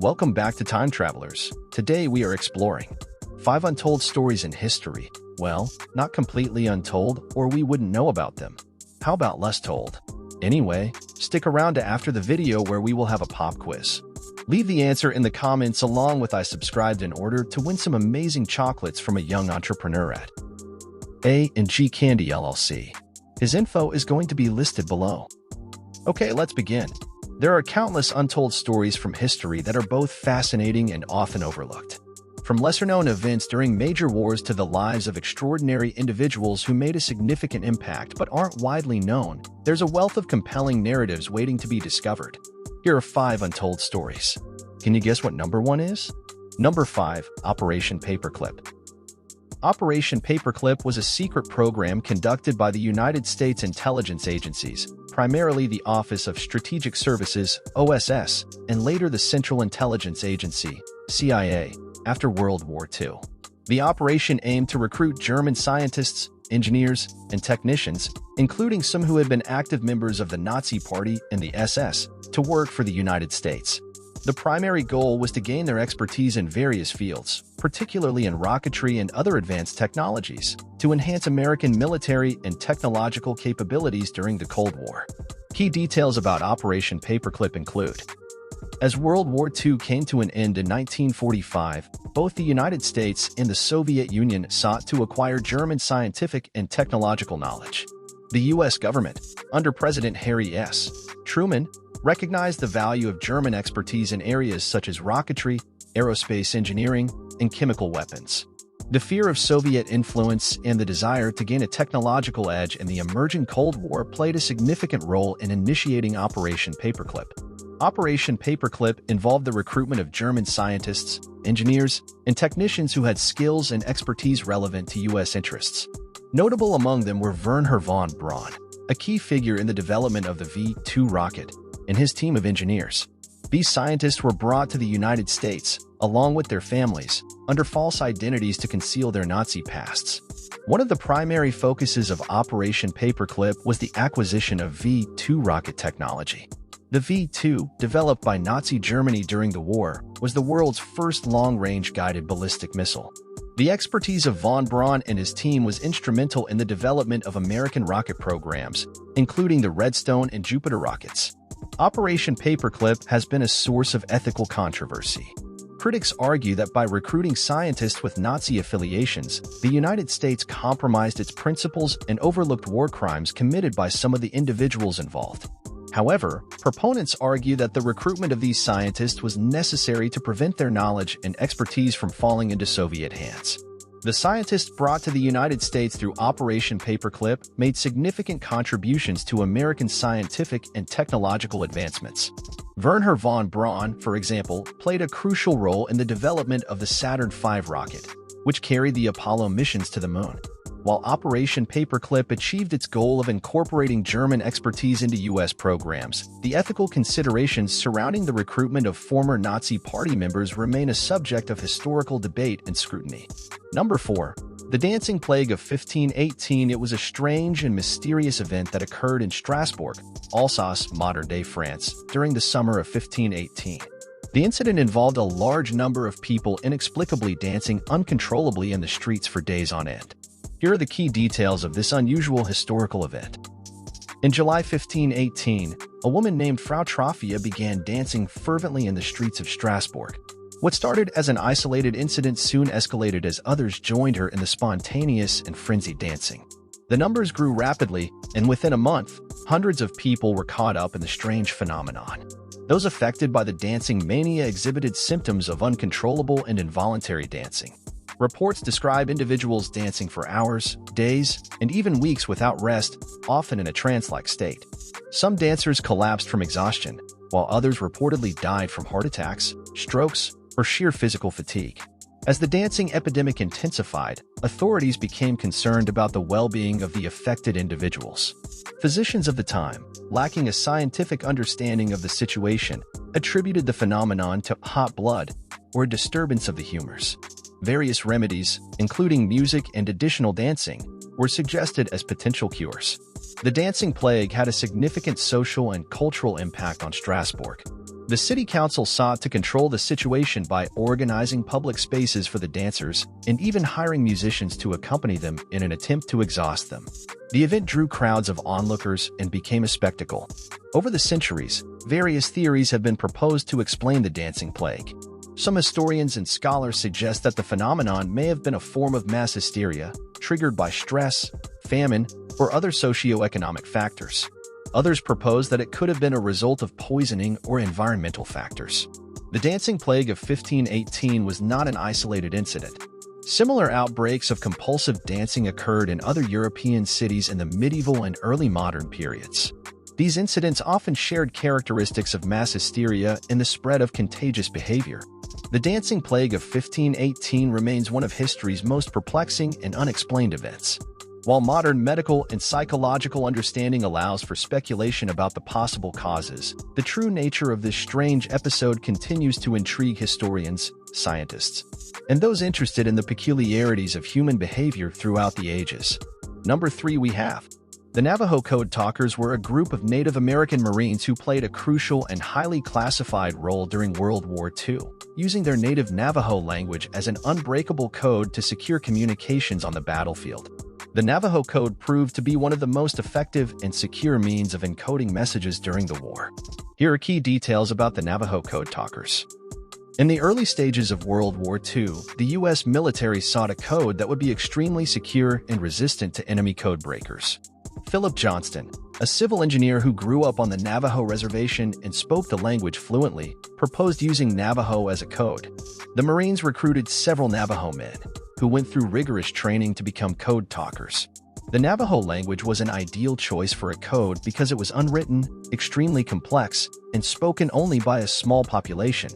Welcome back to Time Travelers. Today we are exploring 5 untold stories in history. Well, not completely untold, or we wouldn't know about them. How about less told? Anyway, stick around to after the video where we will have a pop quiz. Leave the answer in the comments along with I subscribed in order to win some amazing chocolates from a young entrepreneur at A&G Candy LLC. His info is going to be listed below. Okay, let's begin. There are countless untold stories from history that are both fascinating and often overlooked. From lesser-known events during major wars to the lives of extraordinary individuals who made a significant impact but aren't widely known, there's a wealth of compelling narratives waiting to be discovered. Here are 5 untold stories. Can you guess what number 1 is? Number 5, Operation Paperclip. Operation Paperclip was a secret program conducted by the United States intelligence agencies, primarily the Office of Strategic Services, OSS, and later the Central Intelligence Agency, CIA, after World War II. The operation aimed to recruit German scientists, engineers, and technicians, including some who had been active members of the Nazi Party and the SS, to work for the United States. The primary goal was to gain their expertise in various fields, particularly in rocketry and other advanced technologies, to enhance American military and technological capabilities during the Cold War. Key details about Operation Paperclip include: as World War II came to an end in 1945, both the United States and the Soviet Union sought to acquire German scientific and technological knowledge. The U.S. government, under President Harry S. Truman, recognized the value of German expertise in areas such as rocketry, aerospace engineering, and chemical weapons. The fear of Soviet influence and the desire to gain a technological edge in the emerging Cold War played a significant role in initiating Operation Paperclip. Operation Paperclip involved the recruitment of German scientists, engineers, and technicians who had skills and expertise relevant to U.S. interests. Notable among them were Wernher von Braun, a key figure in the development of the V-2 rocket, and his team of engineers. These scientists were brought to the United States, along with their families, under false identities to conceal their Nazi pasts. One of the primary focuses of Operation Paperclip was the acquisition of V-2 rocket technology. The V-2, developed by Nazi Germany during the war, was the world's first long-range guided ballistic missile. The expertise of von Braun and his team was instrumental in the development of American rocket programs, including the Redstone and Jupiter rockets. Operation Paperclip has been a source of ethical controversy. Critics argue that by recruiting scientists with Nazi affiliations, the United States compromised its principles and overlooked war crimes committed by some of the individuals involved. However, proponents argue that the recruitment of these scientists was necessary to prevent their knowledge and expertise from falling into Soviet hands. The scientists brought to the United States through Operation Paperclip made significant contributions to American scientific and technological advancements. Wernher von Braun, for example, played a crucial role in the development of the Saturn V rocket, which carried the Apollo missions to the moon. While Operation Paperclip achieved its goal of incorporating German expertise into U.S. programs, the ethical considerations surrounding the recruitment of former Nazi Party members remain a subject of historical debate and scrutiny. Number 4. The Dancing Plague of 1518. It was a strange and mysterious event that occurred in Strasbourg, Alsace, modern-day France, during the summer of 1518. The incident involved a large number of people inexplicably dancing uncontrollably in the streets for days on end. Here are the key details of this unusual historical event. In July 1518, a woman named Frau Troffea began dancing fervently in the streets of Strasbourg. What started as an isolated incident soon escalated as others joined her in the spontaneous and frenzied dancing. The numbers grew rapidly, and within a month, hundreds of people were caught up in the strange phenomenon. Those affected by the dancing mania exhibited symptoms of uncontrollable and involuntary dancing. Reports describe individuals dancing for hours, days, and even weeks without rest, often in a trance-like state. Some dancers collapsed from exhaustion, while others reportedly died from heart attacks, strokes, or sheer physical fatigue. As the dancing epidemic intensified, authorities became concerned about the well-being of the affected individuals. Physicians of the time, lacking a scientific understanding of the situation, attributed the phenomenon to hot blood or a disturbance of the humors. Various remedies, including music and additional dancing, were suggested as potential cures. The dancing plague had a significant social and cultural impact on Strasbourg. The city council sought to control the situation by organizing public spaces for the dancers and even hiring musicians to accompany them in an attempt to exhaust them. The event drew crowds of onlookers and became a spectacle. Over the centuries, various theories have been proposed to explain the dancing plague. Some historians and scholars suggest that the phenomenon may have been a form of mass hysteria, triggered by stress, famine, or other socio-economic factors. Others propose that it could have been a result of poisoning or environmental factors. The dancing plague of 1518 was not an isolated incident. Similar outbreaks of compulsive dancing occurred in other European cities in the medieval and early modern periods. These incidents often shared characteristics of mass hysteria and the spread of contagious behavior. The dancing plague of 1518 remains one of history's most perplexing and unexplained events. While modern medical and psychological understanding allows for speculation about the possible causes, the true nature of this strange episode continues to intrigue historians, scientists, and those interested in the peculiarities of human behavior throughout the ages. Number 3, we have the Navajo Code Talkers were a group of Native American Marines who played a crucial and highly classified role during World War II, using their native Navajo language as an unbreakable code to secure communications on the battlefield. The Navajo Code proved to be one of the most effective and secure means of encoding messages during the war. Here are key details about the Navajo Code Talkers. In the early stages of World War II, the U.S. military sought a code that would be extremely secure and resistant to enemy code breakers. Philip Johnston, a civil engineer who grew up on the Navajo reservation and spoke the language fluently, proposed using Navajo as a code. The Marines recruited several Navajo men, who went through rigorous training to become code talkers. The Navajo language was an ideal choice for a code because it was unwritten, extremely complex, and spoken only by a small population.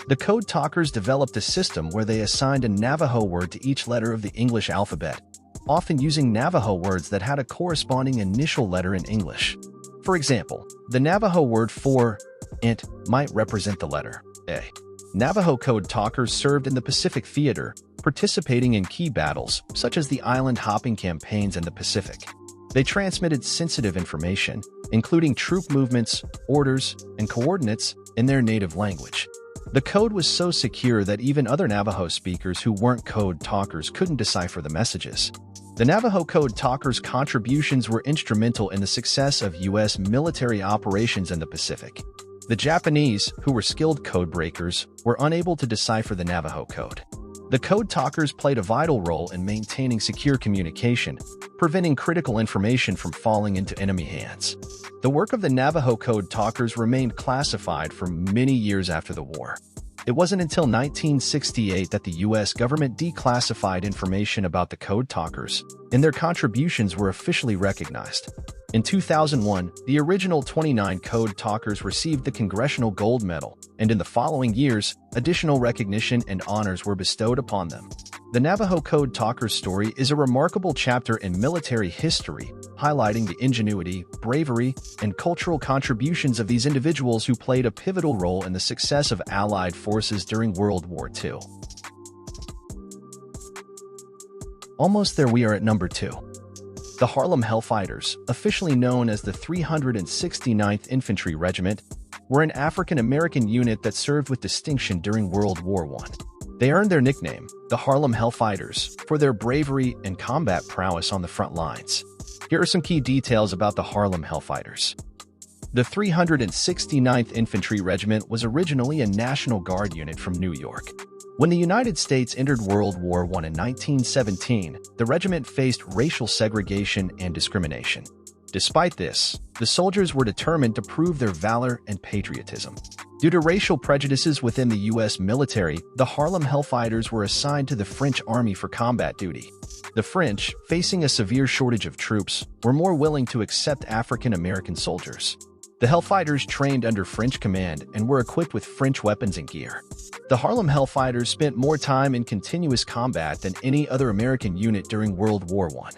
The code talkers developed a system where they assigned a Navajo word to each letter of the English alphabet, often using Navajo words that had a corresponding initial letter in English. For example, the Navajo word for int might represent the letter A. Navajo code talkers served in the Pacific Theater, participating in key battles, such as the island-hopping campaigns in the Pacific. They transmitted sensitive information, including troop movements, orders, and coordinates, in their native language. The code was so secure that even other Navajo speakers who weren't code talkers couldn't decipher the messages. The Navajo code talkers' contributions were instrumental in the success of U.S. military operations in the Pacific. The Japanese, who were skilled code breakers, were unable to decipher the Navajo code. The code talkers played a vital role in maintaining secure communication, preventing critical information from falling into enemy hands. The work of the Navajo code talkers remained classified for many years after the war. It wasn't until 1968 that the U.S. government declassified information about the code talkers, and their contributions were officially recognized. In 2001, the original 29 code talkers received the Congressional Gold Medal, and in the following years, additional recognition and honors were bestowed upon them. The Navajo Code Talkers story is a remarkable chapter in military history, highlighting the ingenuity, bravery, and cultural contributions of these individuals who played a pivotal role in the success of Allied forces during World War II. Almost there, we are at number 2. The Harlem Hellfighters, officially known as the 369th Infantry Regiment, were an African-American unit that served with distinction during World War I. They earned their nickname, the Harlem Hellfighters, for their bravery and combat prowess on the front lines. Here are some key details about the Harlem Hellfighters. The 369th Infantry Regiment was originally a National Guard unit from New York. When the United States entered World War I in 1917, the regiment faced racial segregation and discrimination. Despite this, the soldiers were determined to prove their valor and patriotism. Due to racial prejudices within the U.S. military, the Harlem Hellfighters were assigned to the French Army for combat duty. The French, facing a severe shortage of troops, were more willing to accept African-American soldiers. The Hellfighters trained under French command and were equipped with French weapons and gear. The Harlem Hellfighters spent more time in continuous combat than any other American unit during World War I.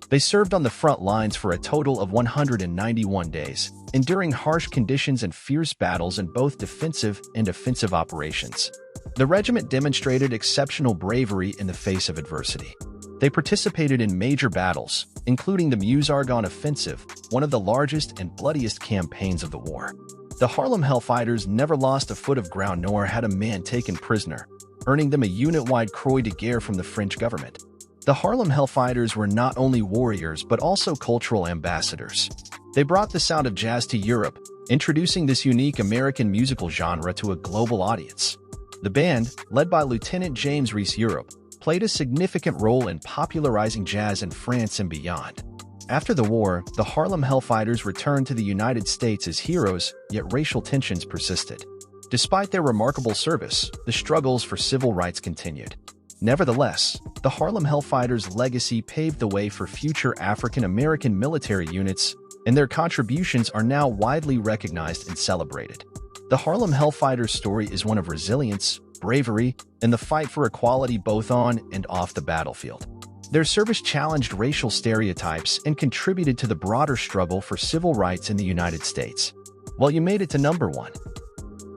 They served on the front lines for a total of 191 days, enduring harsh conditions and fierce battles in both defensive and offensive operations. The regiment demonstrated exceptional bravery in the face of adversity. They participated in major battles, including the Meuse-Argonne Offensive, one of the largest and bloodiest campaigns of the war. The Harlem Hellfighters never lost a foot of ground nor had a man taken prisoner, earning them a unit-wide croix de guerre from the French government. The Harlem Hellfighters were not only warriors but also cultural ambassadors. They brought the sound of jazz to Europe, introducing this unique American musical genre to a global audience. The band, led by Lieutenant James Reese Europe, played a significant role in popularizing jazz in France and beyond. After the war, the Harlem Hellfighters returned to the United States as heroes, yet racial tensions persisted. Despite their remarkable service, the struggles for civil rights continued. Nevertheless, the Harlem Hellfighters' legacy paved the way for future African-American military units, and their contributions are now widely recognized and celebrated. The Harlem Hellfighters' story is one of resilience, bravery, and the fight for equality both on and off the battlefield. Their service challenged racial stereotypes and contributed to the broader struggle for civil rights in the United States. Well, you made it to number 1.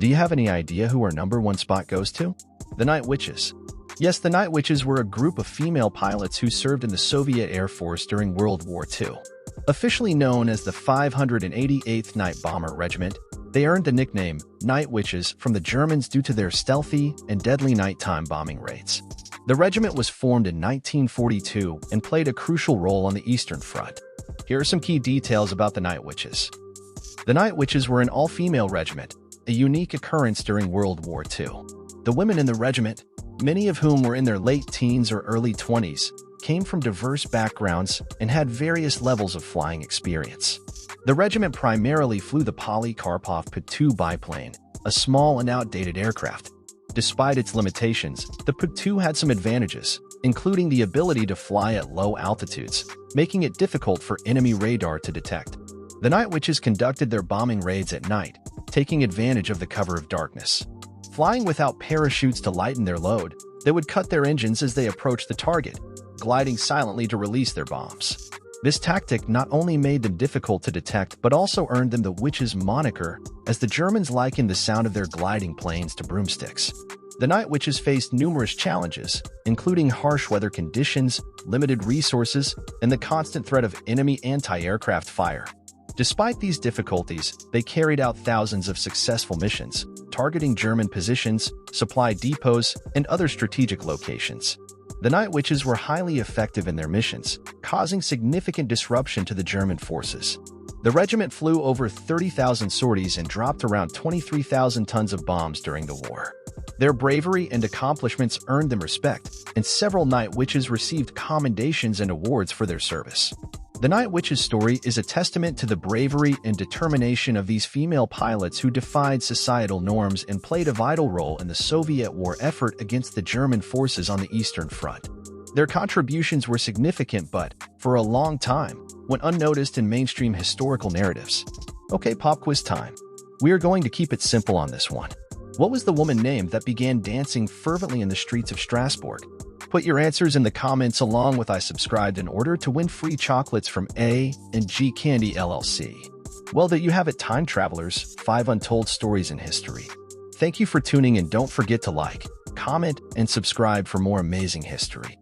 Do you have any idea who our number 1 spot goes to? The Night Witches. Yes, the Night Witches were a group of female pilots who served in the Soviet Air Force during World War II. Officially known as the 588th Night Bomber Regiment, they earned the nickname Night Witches from the Germans due to their stealthy and deadly nighttime bombing raids. The regiment was formed in 1942 and played a crucial role on the Eastern Front. Here are some key details about the Night Witches. The Night Witches were an all-female regiment, a unique occurrence during World War II. The women in the regiment, many of whom were in their late teens or early 20s, came from diverse backgrounds and had various levels of flying experience. The regiment primarily flew the Polikarpov P-2 biplane, a small and outdated aircraft. Despite its limitations, the P-2 had some advantages, including the ability to fly at low altitudes, making it difficult for enemy radar to detect. The Night Witches conducted their bombing raids at night, taking advantage of the cover of darkness. Flying without parachutes to lighten their load, they would cut their engines as they approached the target, gliding silently to release their bombs. This tactic not only made them difficult to detect but also earned them the Witches moniker, as the Germans likened the sound of their gliding planes to broomsticks. The Night Witches faced numerous challenges, including harsh weather conditions, limited resources, and the constant threat of enemy anti-aircraft fire. Despite these difficulties, they carried out thousands of successful missions, targeting German positions, supply depots, and other strategic locations. The Night Witches were highly effective in their missions, causing significant disruption to the German forces. The regiment flew over 30,000 sorties and dropped around 23,000 tons of bombs during the war. Their bravery and accomplishments earned them respect, and several Night Witches received commendations and awards for their service. The Night Witches' story is a testament to the bravery and determination of these female pilots who defied societal norms and played a vital role in the Soviet war effort against the German forces on the Eastern Front. Their contributions were significant but, for a long time, went unnoticed in mainstream historical narratives. Okay, pop quiz time. We are going to keep it simple on this one. What was the woman named that began dancing fervently in the streets of Strasbourg? Put your answers in the comments along with I subscribed in order to win free chocolates from A&G Candy LLC. Well, there you have it, time travelers, 5 untold stories in history. Thank you for tuning in. Don't forget to like, comment, and subscribe for more amazing history.